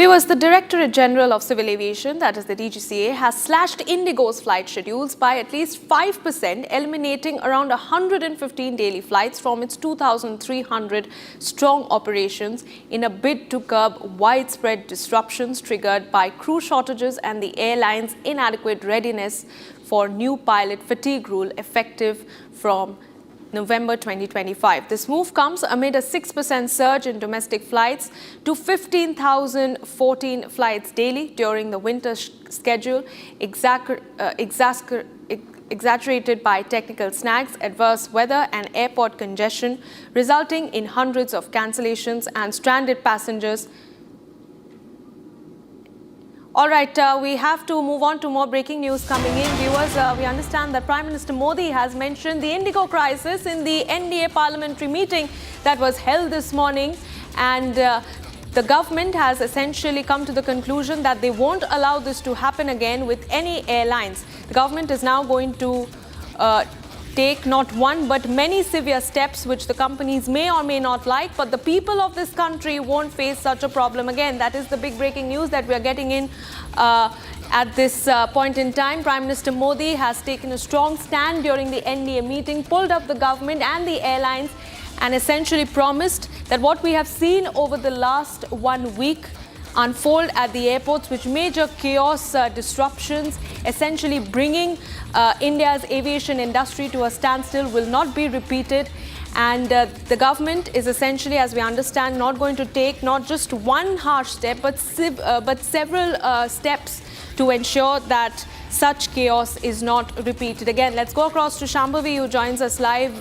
Viewers, the Directorate General of Civil Aviation, that is the DGCA, has slashed Indigo's flight schedules by at least 5%, eliminating around 115 daily flights from its 2,300 strong operations in a bid to curb widespread disruptions triggered by crew shortages and the airline's inadequate readiness for new pilot fatigue rule effective from November 2025. This move comes amid a 6% surge in domestic flights to 15,014 flights daily during the winter schedule, exaggerated by technical snags, adverse weather and airport congestion, resulting in hundreds of cancellations and stranded passengers. All right, we have to move on to more breaking news coming in. Viewers, we understand that Prime Minister Modi has mentioned the Indigo crisis in the NDA parliamentary meeting that was held this morning. And the government has essentially come to the conclusion that they won't allow this to happen again with any airlines. The government is now going to take not one but many severe steps which the companies may or may not like, but the people of this country won't face such a problem again. That is the big breaking news that we are getting in at this point in time. Prime Minister Modi has taken a strong stand during the NDA meeting, pulled up the government and the airlines and essentially promised that what we have seen over the last 1 week unfold at the airports, which major chaos, disruptions, essentially bringing India's aviation industry to a standstill, will not be repeated. And the government is essentially, as we understand, not going to take not just one harsh step, but several steps to ensure that such chaos is not repeated again. Let's go across to Shambhavi, who joins us live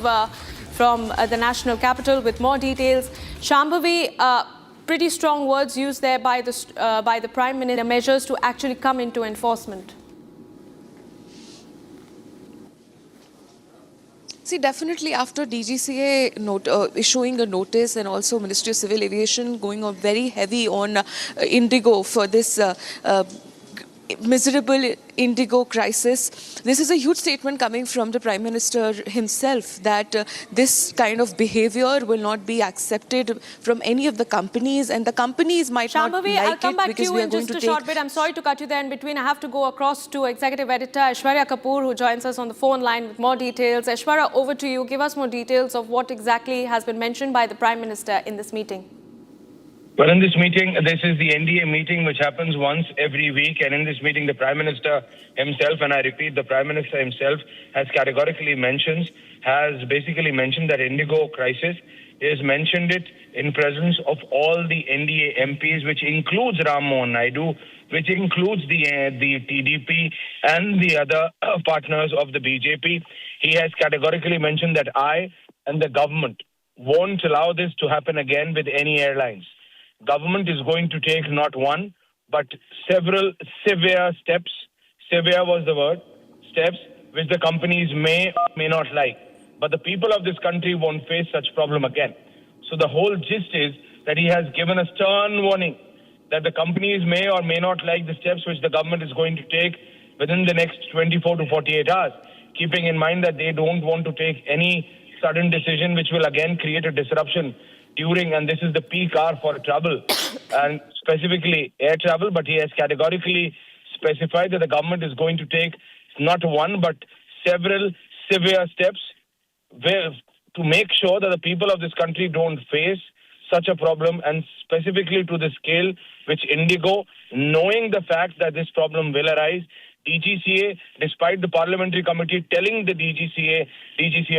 from the national capital with more details. Shambhavi, pretty strong words used there by the Prime Minister, measures to actually come into enforcement. See, definitely after DGCA issuing a notice and also Ministry of Civil Aviation going on very heavy on Indigo for this miserable Indigo crisis. This is a huge statement coming from the Prime Minister himself that this kind of behavior will not be accepted from any of the companies, and the companies might not like I'll come back to you in just a short bit. I'm sorry to cut you there in between. I have to go across to Executive Editor Aishwarya Kapoor, who joins us on the phone line with more details. Aishwarya, over to you. Give us more details of what exactly has been mentioned by the Prime Minister in this meeting. Well, in this meeting, this is the NDA meeting which happens once every week, and in this meeting the Prime Minister himself, and I repeat, the Prime Minister himself has basically mentioned that Indigo crisis. He has mentioned it in presence of all the NDA MPs, which includes Ram Mohan Naidu, which includes the TDP and the other partners of the BJP. He has categorically mentioned that I and the government won't allow this to happen again with any airlines. Government is going to take not one, but several severe steps. Severe was the word. Steps which the companies may or may not like. But the people of this country won't face such problem again. So the whole gist is that he has given a stern warning that the companies may or may not like the steps which the government is going to take within the next 24 to 48 hours, keeping in mind that they don't want to take any sudden decision which will again create a disruption during, and this is the peak hour for travel, and specifically air travel, but he has categorically specified that the government is going to take not one but several severe steps to make sure that the people of this country don't face such a problem, and specifically to the scale which Indigo, knowing the fact that this problem will arise, DGCA, despite the parliamentary committee telling the DGCA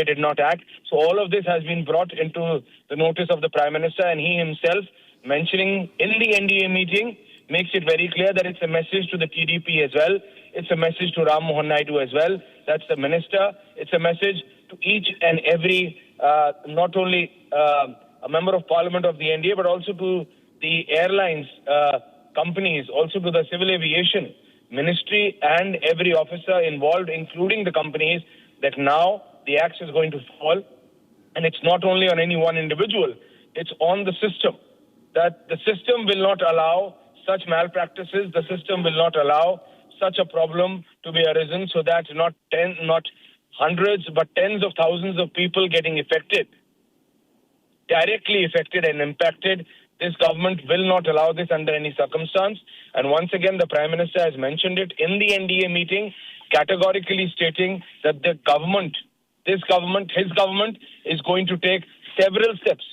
did not act. So all of this has been brought into the notice of the Prime Minister, and he himself, mentioning in the NDA meeting, makes it very clear that it's a message to the TDP as well. It's a message to Ram Mohan Naidu as well. That's the minister. It's a message to each and every, not only a member of parliament of the NDA, but also to the airlines, companies, also to the civil aviation ministry and every officer involved, including the companies, that now the axe is going to fall. And it's not only on any one individual, it's on the system. That the system will not allow such malpractices, the system will not allow such a problem to be arisen, so that not hundreds, but tens of thousands of people getting affected, directly affected and impacted. This government will not allow this under any circumstance. And once again, the Prime Minister has mentioned it in the NDA meeting, categorically stating that the government, his government is going to take several steps,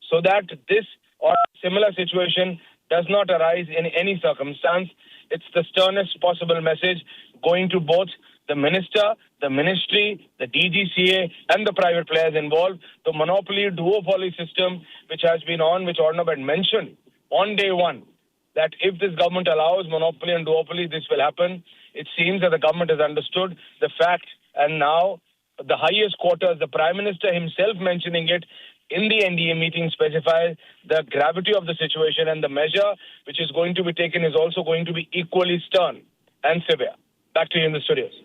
so that this or similar situation does not arise in any circumstance. It's the sternest possible message going to both the minister, the ministry, the DGCA, and the private players involved. The monopoly duopoly system, which has been on, which Arnab had mentioned on day one, that if this government allows monopoly and duopoly, this will happen. It seems that the government has understood the fact, and now the highest quarters, the Prime Minister himself mentioning it in the NDA meeting, specifies the gravity of the situation, and the measure which is going to be taken is also going to be equally stern and severe. Back to you in the studios.